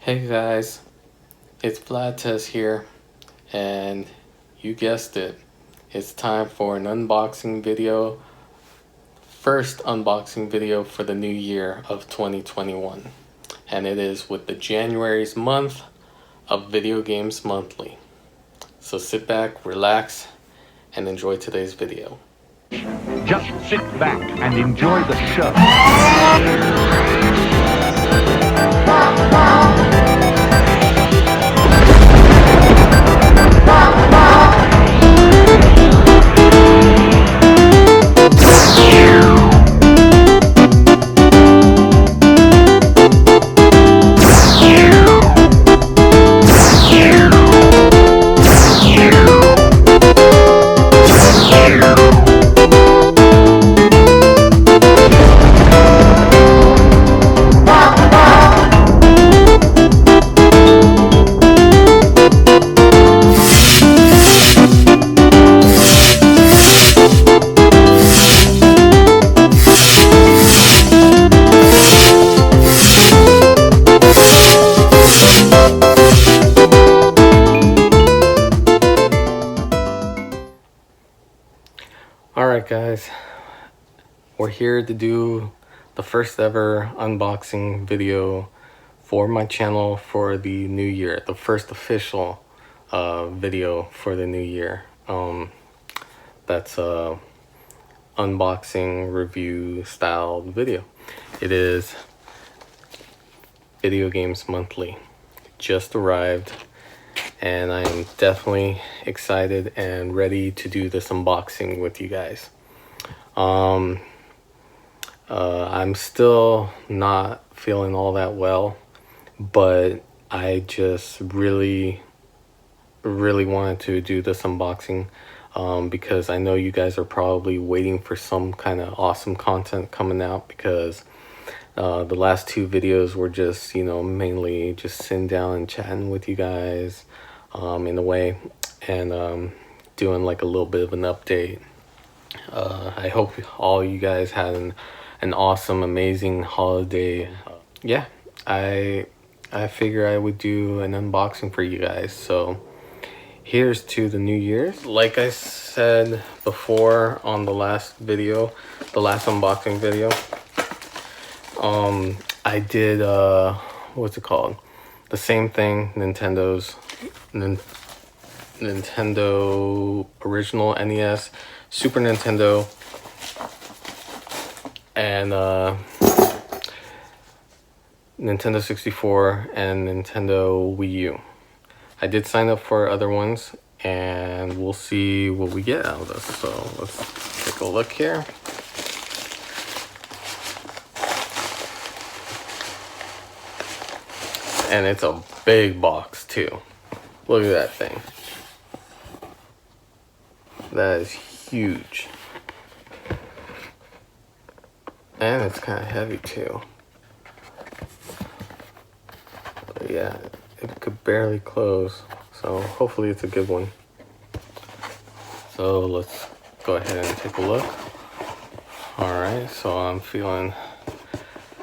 Hey guys, it's Vlad here, and you guessed it, it's time for an unboxing video, first unboxing video for the new year of 2021, and it is with the January's month of Video Games Monthly. So sit back, relax, and enjoy today's video. Just sit back and enjoy the show. Alright guys, we're here to do the first ever unboxing video for my channel for the new year, the first official video for the new year. That's a unboxing review style video. It is Video Games Monthly. Just arrived, and I am definitely excited and ready to do this unboxing with you guys. I'm still not feeling all that well, but I just really wanted to do this unboxing because I know you guys are probably waiting for some kind of awesome content coming out, because the last two videos were just, mainly just sitting down and chatting with you guys in a way, and doing like a little bit of an update. I hope all you guys had an awesome, amazing holiday. Yeah, I figure I would do an unboxing for you guys. So here's to the new year's. Like I said before on the last video, the last unboxing video, I did what's it called? The same thing, Nintendo original NES, Super Nintendo, and Nintendo 64 and Nintendo Wii U. I did sign up for other ones, and we'll see what we get out of this. So let's take a look here. And it's a big box too. Look at that thing. That is huge. And it's kind of heavy too. But yeah, it could barely close. So hopefully it's a good one. So let's go ahead and take a look. Alright, so I'm feeling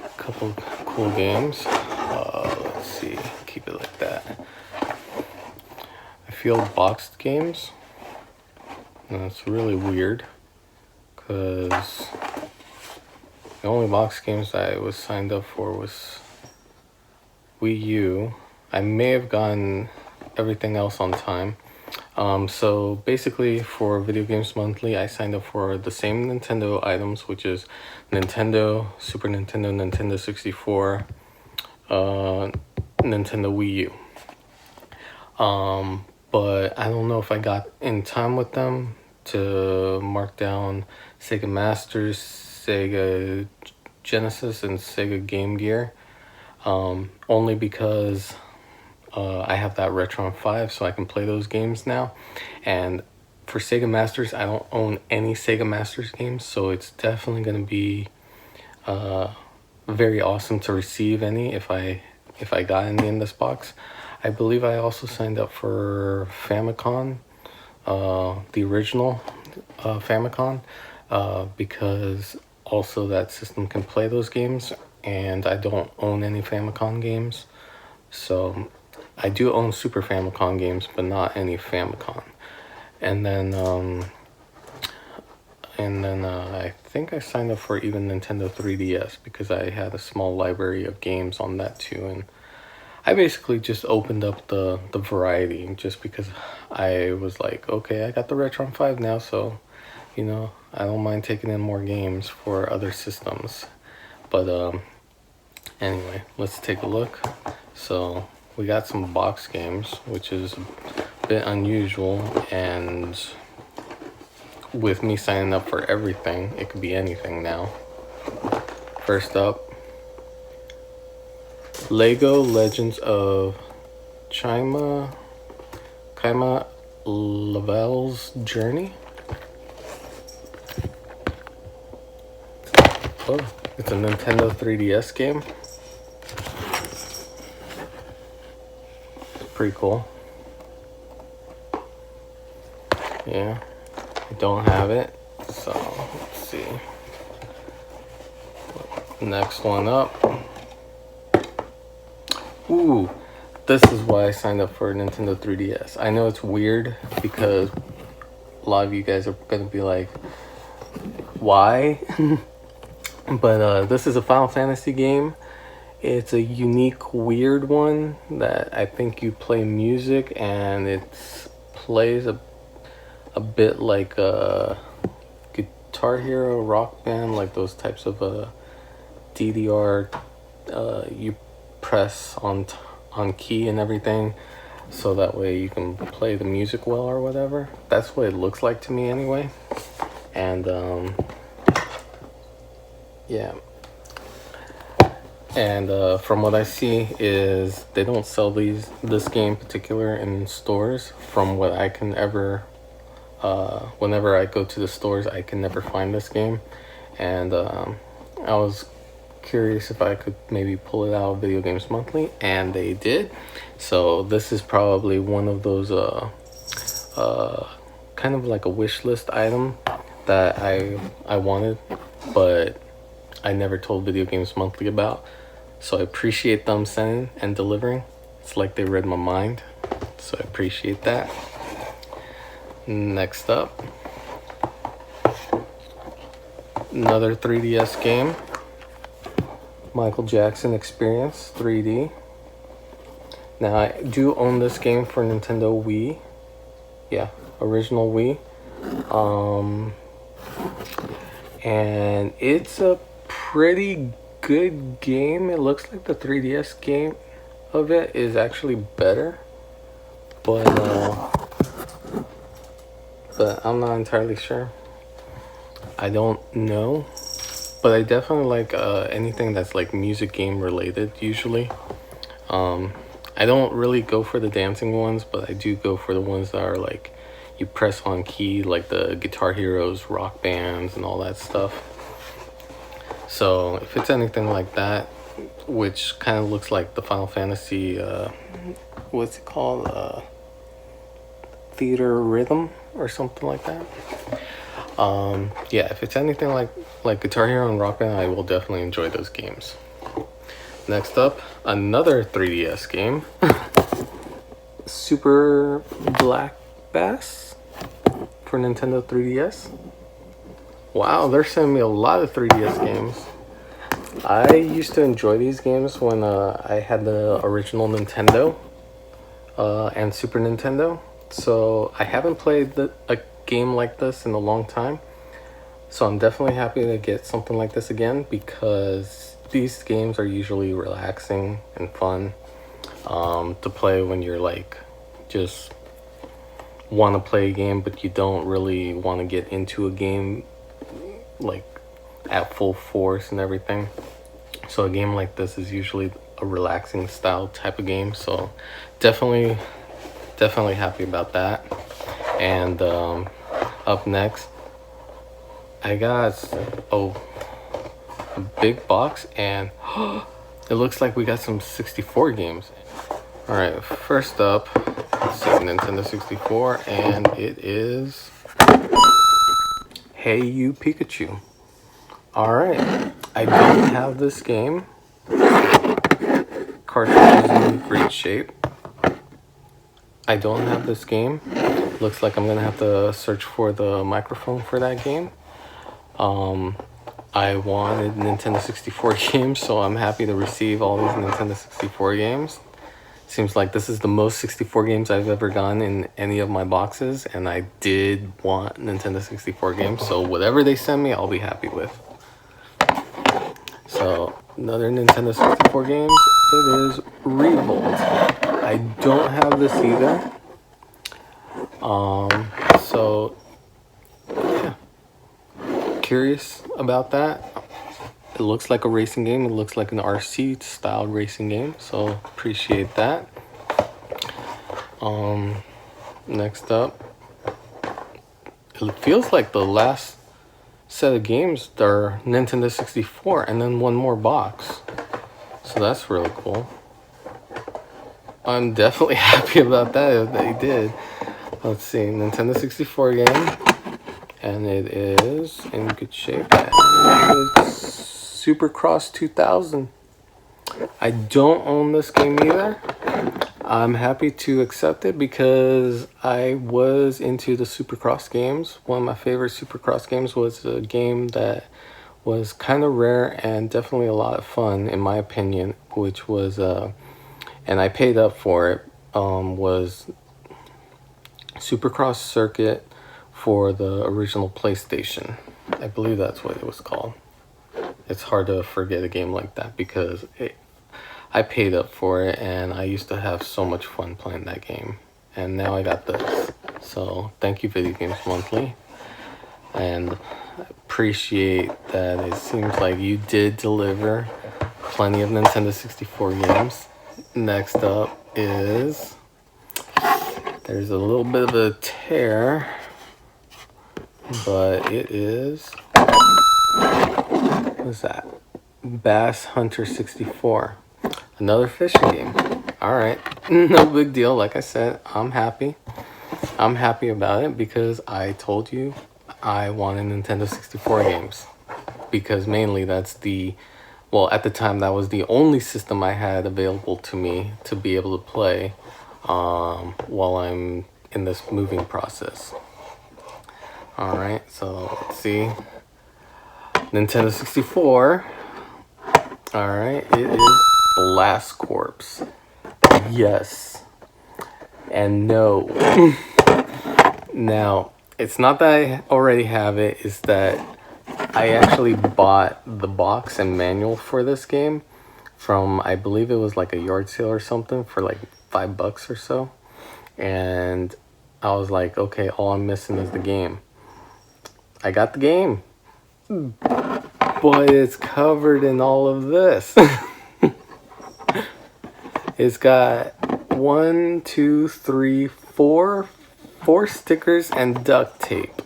a couple cool games. Let's see, keep it like that. I feel boxed games. And it's really weird, because the only box games I was signed up for was Wii U. I may have gotten everything else on time. So basically for Video Games Monthly, I signed up for the same Nintendo items, which is Nintendo, Super Nintendo, Nintendo 64, Nintendo Wii U. But I don't know if I got in time with them to mark down Sega Masters, Sega Genesis, and Sega Game Gear, only because I have that Retron 5, so I can play those games now. And for Sega Masters, I don't own any Sega Masters games, so it's definitely going to be very awesome to receive any if I got any in this box. I believe I also signed up for Famicom, the original Famicom, because also that system can play those games, and I don't own any Famicom games. So I do own Super Famicom games, but not any Famicom. And then I think I signed up for even Nintendo 3DS because I had a small library of games on that too. And I basically just opened up the variety just because I was like, okay, I got the Retron 5 now, so you know, I don't mind taking in more games for other systems. But anyway, let's take a look. So we got some box games, which is a bit unusual, and with me signing up for everything, it could be anything now. First up, Lego Legends of Kaima Lavelle's Journey. Oh, it's a Nintendo 3DS game. Pretty cool. Yeah, I don't have it, so let's see. Next one up. Ooh, this is why I signed up for Nintendo 3DS. I know it's weird because a lot of you guys are gonna be like, why? But this is a Final Fantasy game. It's a unique, weird one that I think you play music and it plays a bit like a Guitar Hero, Rock Band, like those types of DDR. You press on key and everything, so that way you can play the music well or whatever. That's what it looks like to me anyway. And yeah. And from what I see is they don't sell this game in particular in stores. From what I can ever, whenever I go to the stores, I can never find this game. And I was curious if I could maybe pull it out of Video Games Monthly, and they did. So this is probably one of those kind of like a wish list item that I wanted, but I never told Video Games Monthly about. So I appreciate them sending and delivering. It's like they read my mind, so I appreciate that. Next up, another 3DS game, Michael Jackson Experience 3D. Now I do own this game for Nintendo Wii. Yeah, original Wii. And it's a pretty good game. It looks like the 3DS game of it is actually better, but I'm not entirely sure. I don't know, but I definitely like anything that's like music game related usually. I don't really go for the dancing ones, but I do go for the ones that are like you press on key, like the Guitar Heroes, Rock Bands, and all that stuff. So if it's anything like that, which kind of looks like the Final Fantasy, what's it called? Theater Rhythm or something like that. Yeah, if it's anything like Guitar Hero and Rock Band, I will definitely enjoy those games. Next up, another 3DS game, Super Black Bass for Nintendo 3DS. Wow, they're sending me a lot of 3DS games. I used to enjoy these games when I had the original Nintendo and Super Nintendo. So I haven't played a game like this in a long time. So I'm definitely happy to get something like this again because these games are usually relaxing and fun to play when you're like just want to play a game, but you don't really want to get into a game like at full force and everything. So a game like this is usually a relaxing style type of game. So definitely happy about that. And up next, I got a big box, and it looks like we got some 64 games. All right, first up, let's see, Nintendo 64, and it is Hey You Pikachu. All right, I don't have this game cartridge is in great shape. I don't have this game. Looks like I'm gonna have to search for the microphone for that game. I wanted Nintendo 64 games, so I'm happy to receive all these Nintendo 64 games. Seems like this is the most 64 games I've ever gotten in any of my boxes, and I did want Nintendo 64 games, so whatever they send me, I'll be happy with. So, another Nintendo 64 games, it is Revolt. I don't have this either. So, yeah. Curious about that. It looks like a racing game. It looks like an RC style racing game, so appreciate that. Next up, it feels like the last set of games are Nintendo 64 and then one more box, so that's really cool. I'm definitely happy about that if they did. Let's see, Nintendo 64 game, and it is in good shape. It's Supercross 2000. I don't own this game either. I'm happy to accept it because I was into the Supercross games. One of my favorite Supercross games was a game that was kind of rare and definitely a lot of fun, in my opinion, which was, and I paid up for it, was Supercross Circuit for the original PlayStation. I believe that's what it was called. It's hard to forget a game like that because I paid up for it and I used to have so much fun playing that game. And now I got this. So thank you, Video Games Monthly. And I appreciate that it seems like you did deliver plenty of Nintendo 64 games. Next up is, there's a little bit of a tear, but it is, what's that? Bass Hunter 64. Another fishing game. Alright, no big deal. Like I said, I'm happy. I'm happy about it because I told you I wanted Nintendo 64 games. Because mainly that's the, well, at the time that was the only system I had available to me to be able to play while I'm in this moving process. Alright, so let's see. Nintendo 64. Alright, it is Blast Corps. Yes. And no. Now, it's not that I already have it, it's that I actually bought the box and manual for this game from, I believe it was like a yard sale or something for like $5 or so. And I was like, okay, all I'm missing is the game. I got the game. But it's covered in all of this. It's got 1, 2, 3, 4 stickers and duct tape.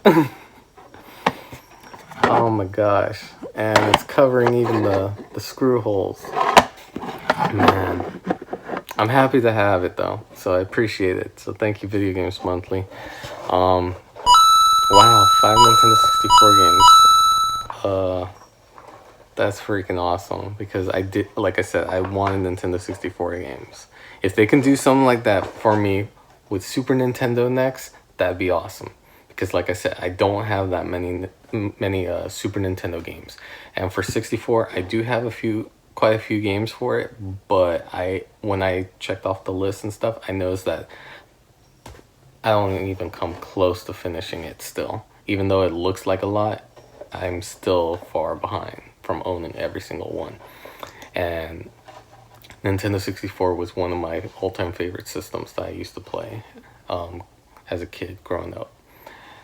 Oh my gosh. And it's covering even the screw holes. Man. I'm happy to have it though. So I appreciate it. So thank you, Video Games Monthly. Wow, 5 Nintendo 64 games. That's freaking awesome because I did, like I said, I wanted Nintendo 64 games. If they can do something like that for me with Super Nintendo next, that'd be awesome. Because like I said, I don't have that many Super Nintendo games. And for 64, I do have quite a few games for it, but when I checked off the list and stuff, I noticed that I don't even come close to finishing it still. Even though it looks like a lot, I'm still far behind from owning every single one. And Nintendo 64 was one of my all-time favorite systems that I used to play as a kid growing up.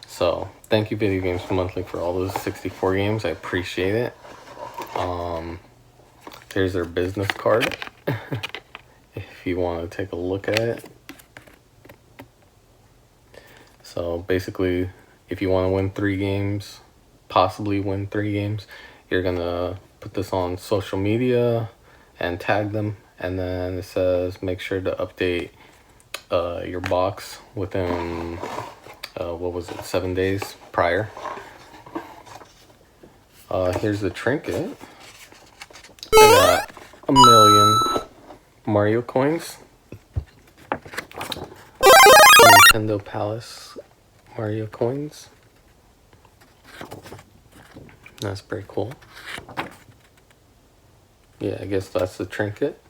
So thank you, Video Games Monthly, for all those 64 games. I appreciate it. There's their business card if you want to take a look at it. So basically, if you want to win 3 games, possibly win 3 games, you're gonna put this on social media and tag them, and then it says make sure to update your box within 7 days prior. Here's the trinket. I got a million Mario coins. Nintendo Palace Mario coins. That's pretty cool. Yeah, I guess that's the trinket.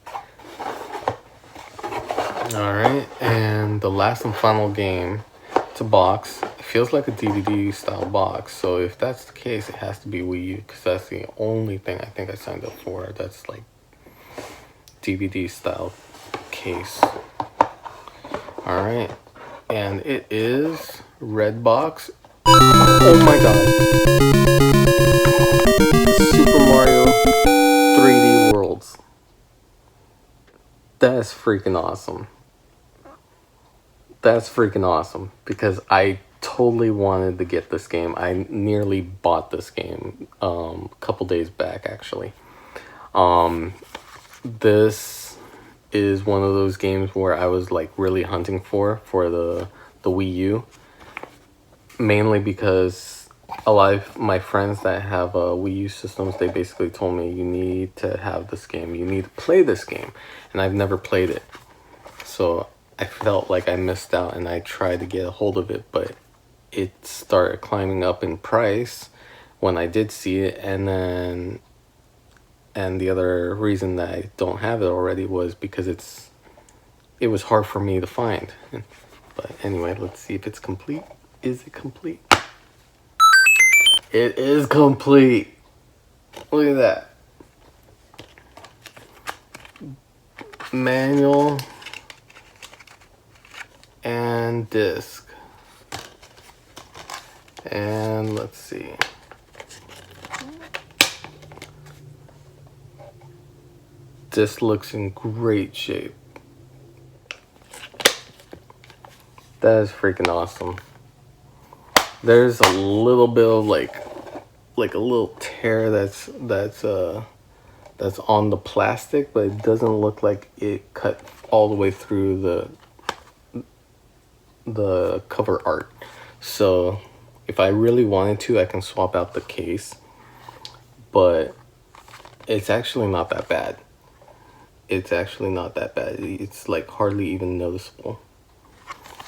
Alright, and the last and final game. It's a box. It feels like a DVD style box, so if that's the case, it has to be Wii U, because that's the only thing I think I signed up for that's like DVD style case. Alright, and it is red box. Oh my god, Super Mario 3D Worlds. That's freaking awesome. That's freaking awesome, because I totally wanted to get this game. I nearly bought this game a couple days back, actually. This is one of those games where I was like really hunting for the Wii U, mainly because a lot of my friends that have Wii U systems, they basically told me, you need to have this game, you need to play this game, and I've never played it. So I felt like I missed out, and I tried to get a hold of it, but it started climbing up in price when I did see it. And the other reason that I don't have it already was because it was hard for me to find. But anyway, let's see if it's complete. Is it complete? It is complete. Look at that. Manual and disc. And let's see. This looks in great shape. That is freaking awesome. There's a little bit of like a little tear that's on the plastic, but it doesn't look like it cut all the way through the cover art. So if I really wanted to, I can swap out the case, but it's actually not that bad. It's actually not that bad. It's like hardly even noticeable.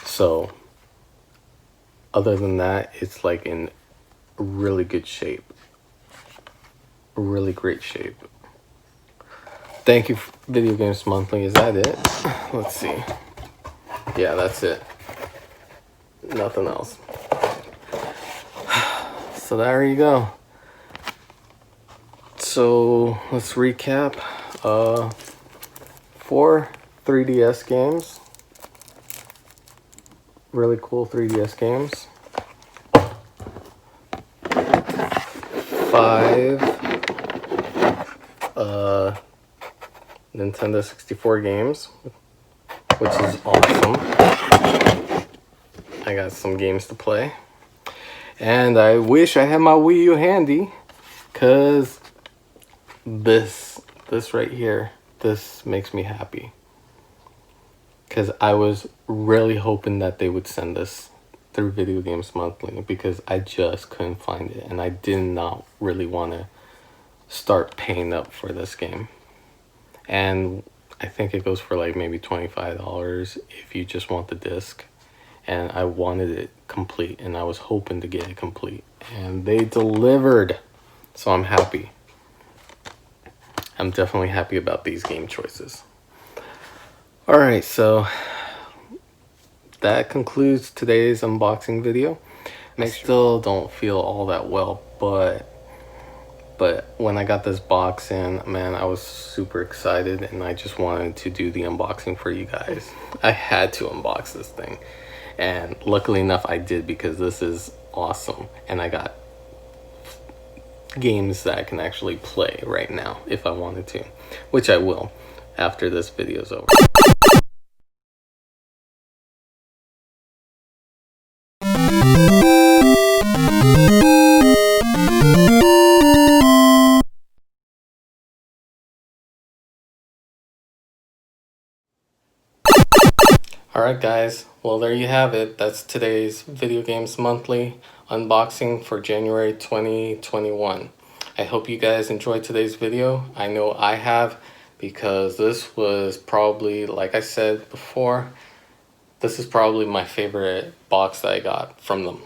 So other than that, it's like in really good shape. Really great shape. Thank you, Video Games Monthly. Is that it? Let's see. Yeah, that's it. Nothing else. So there you go. So let's recap. 4 3DS games. Really cool 3DS games. 5 Nintendo 64 games, which is awesome. I got some games to play. And I wish I had my Wii U handy, cause this right here, this makes me happy. Cause I was really hoping that they would send this through Video Games Monthly, because I just couldn't find it, and I did not really want to start paying up for this game. And I think it goes for like maybe $25 if you just want the disc. And I wanted it complete, and I was hoping to get it complete, and they delivered. So I'm happy. I'm definitely happy about these game choices. Alright, so that concludes today's unboxing video. I still don't feel all that well, but when I got this box in, man, I was super excited, and I just wanted to do the unboxing for you guys. I had to unbox this thing, and luckily enough I did, because this is awesome, and I got games that I can actually play right now if I wanted to, which I will after this video's over. Alright guys, well there you have it. That's today's Video Games Monthly unboxing for January 2021. I hope you guys enjoyed today's video. I know I have, because this was probably, like I said before, this is probably my favorite box that I got from them,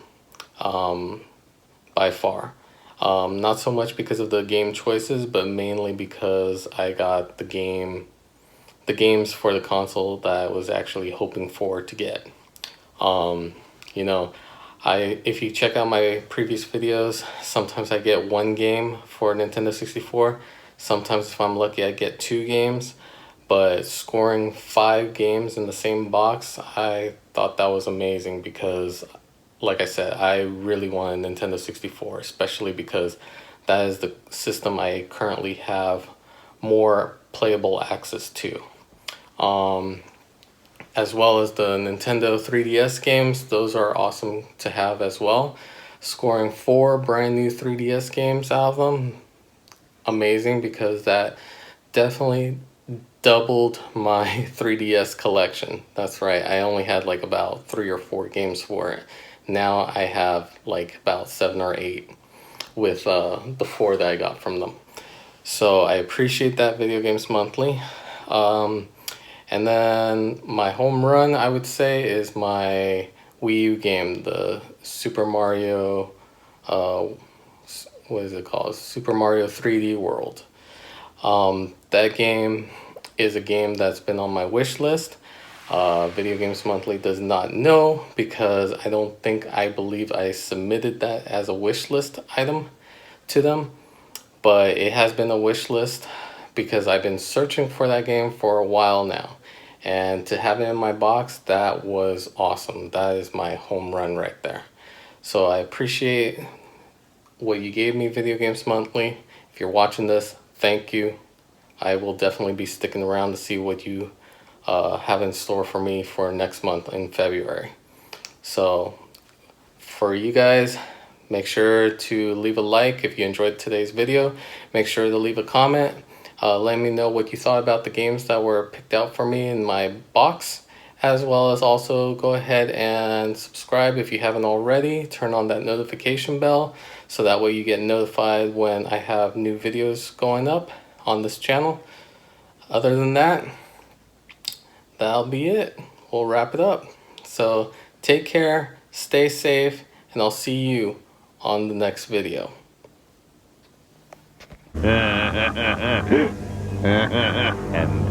by far. Not so much because of the game choices, but mainly because I got the games for the console that I was actually hoping for to get. You know, if you check out my previous videos, sometimes I get one game for Nintendo 64. Sometimes if I'm lucky, I get 2 games. But scoring 5 games in the same box, I thought that was amazing because, like I said, I really want a Nintendo 64, especially because that is the system I currently have more playable access to. As well as the Nintendo 3DS games, those are awesome to have as well. Scoring 4 brand new 3DS games out of them, amazing, because that definitely doubled my 3DS collection. That's right, I only had like about 3 or 4 games for it. Now I have like about 7 or 8 with the 4 that I got from them. So I appreciate that, Video Games Monthly. And then my home run, I would say, is my Wii U game, the Super Mario, what is it called? Super Mario 3D World. That game is a game that's been on my wish list. Video Games Monthly does not know because I believe I submitted that as a wish list item to them. But it has been a wish list because I've been searching for that game for a while now. And to have it in my box, that was awesome. That is my home run right there. So I appreciate what you gave me, Video Games Monthly. If you're watching this, thank you. I will definitely be sticking around to see what you have in store for me for next month in February. So for you guys, make sure to leave a like if you enjoyed today's video. Make sure to leave a comment. Let me know what you thought about the games that were picked out for me in my box, as well as also go ahead and subscribe if you haven't already. Turn on that notification bell so that way you get notified when I have new videos going up on this channel. Other than that, that'll be it. We'll wrap it up. So take care, stay safe, and I'll see you on the next video. And